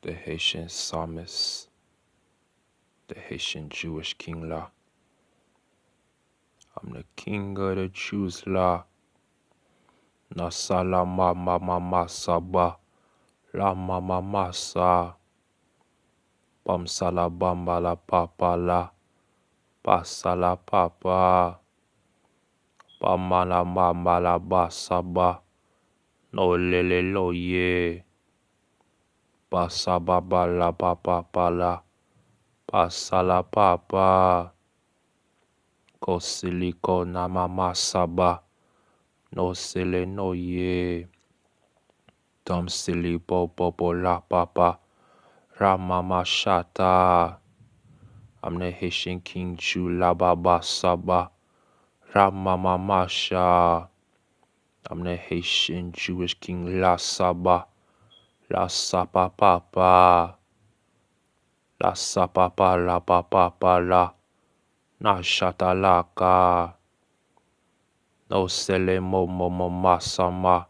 the Haitian psalmist, the Haitian Jewish king La. I'm the king of the Jews La. Nasala mama saba, la mama masa, pamsala bamba la papa la, pasala papa, pamala mama la basaba, no lele lo ye, pasaba la papa pala, pasala papa, kosiliko na mama saba, no sele no ye, dom sili popo la papa, Ramama Shata. I'm the Haitian King Chu La Baba Saba. Ramama Masha. I'm the Haitian Jewish King La Saba. La Sapa Papa. La Sapa Pa La Papa Pa La. Na Shata Laka. No Sele Momo Masama.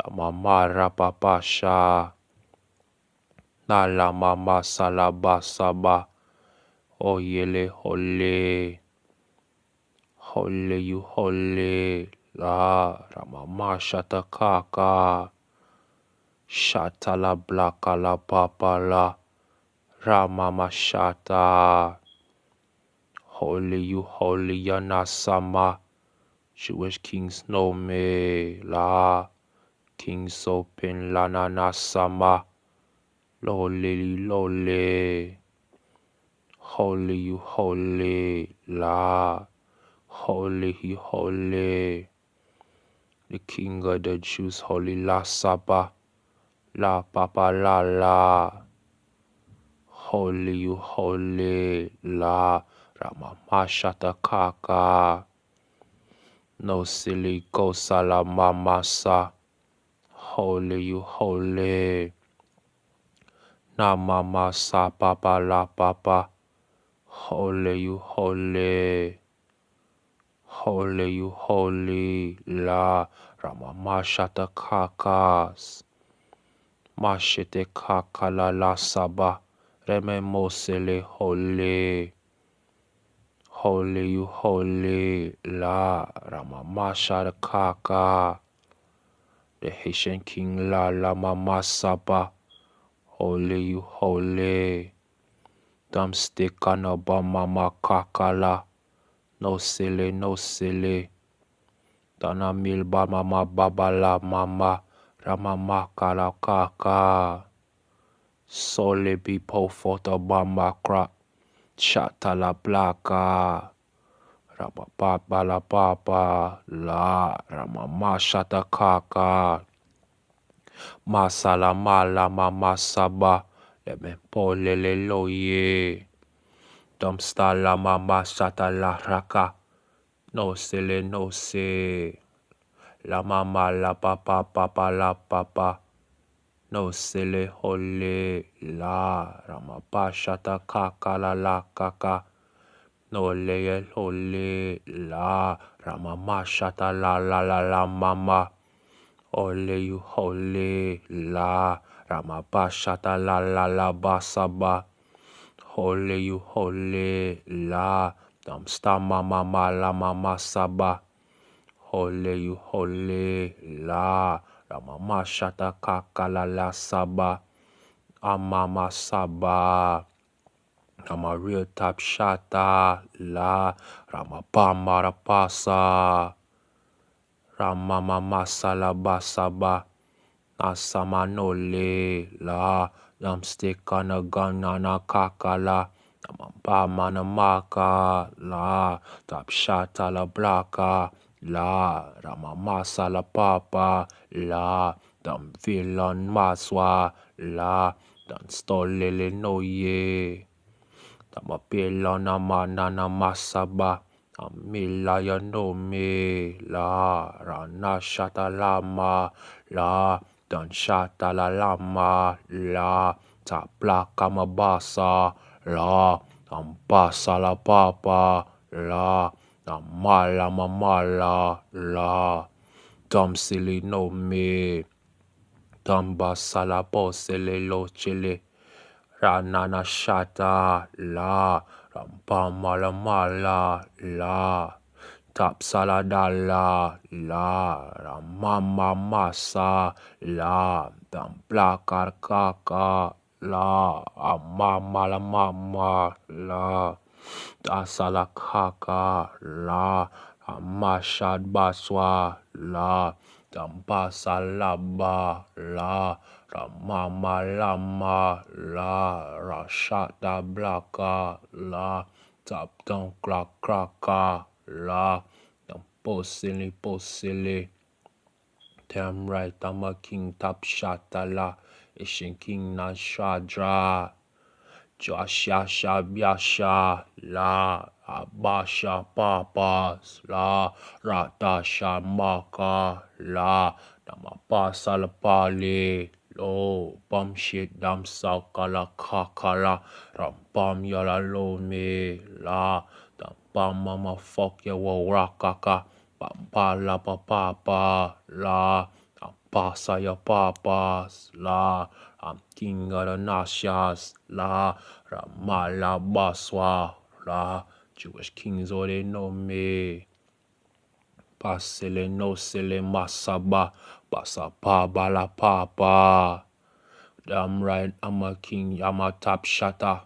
La Mama Rapapa Sha. Na La Mama Salaba Saba. Oh yele holy, holy you holy, la ramama shata kaka, shata la blaka la papa la, ramama shata, holy you holy yanasama, Jewish kings know me, la, kings open la nanasama, loli. Holy you holy, la, holy he holy, the king of the Jews, holy la saba, la papa la, holy you holy, la, ramama shata kaka, no silly go salamama sa, holy you holy, na mama sa papa la papa, holy you holy. Holy you holy, la ramama shata kakas, mashete kakala la saba, reme mosele holy, holy you holy, la ramama shata kaka, the Haitian king la mama saba, holy you holy, dam stick on a mama kakala. No silly, Dana milba mama babala mama, ramama kala kaka. Sole bipo foto bamba crack, chata la blaka. Rapapa la papa, la ramama shata kaka. Masala mala mama saba, leme polele loye. Dumpsta la mama shata la raka. No sele no se. La mama la papa la papa. No sele hole la. Ramapa shata kaka la kaka. No leye hole la. Ramama shata la mama. Ole you hole la. Ramapa shata la basaba. Holy you holy la, damsta mama la mama saba. Holy you holy la, la mama shata kaka la saba. Amama saba. I'm a real top shata la, ramapama rapasa. Ramama masala basaba. Nasama nole la. Dam stick on a gun on a kakala. Nampa mana maka la. Top shot a la blaka la. Ramamasa la papa la. Dam villain maswa la. Dan stole no ye. Dam a pilon a manana masaba. Amila ya no me la. Rana shata lama la. Dan shata la lama la, ta plaka mabasa la, ambasa la papa la, amala mamala la, dam silly no me, damba sala posele lo chile, Ranana Shata La Rampamala Mala La Top Saladala La Ramama Masa La Damplakar Kaka La Amamala Mama La Tasalakaka La Amashad Baswa La Dampasalaba La Ramama Lama La Rashata Blaka La Tap Down Kraka La Posili Damn right, I'm a king top shot la Ishin king na shadra Joshua Shabyasha La Abasha Papas La Ratasha Maka La Damapasa la Pali Lo Bum shit dam Sakala Kakala Rampam Yala Lome La Dampam Mama fuck ya wo rakaka Papa la papa la Pasa ya papas la I'm king of the nations la Ramala Baswa la Jewish kings all they know me Pasele no sele masaba Basapa bala papa Damn right I'm a king I'm a top shatter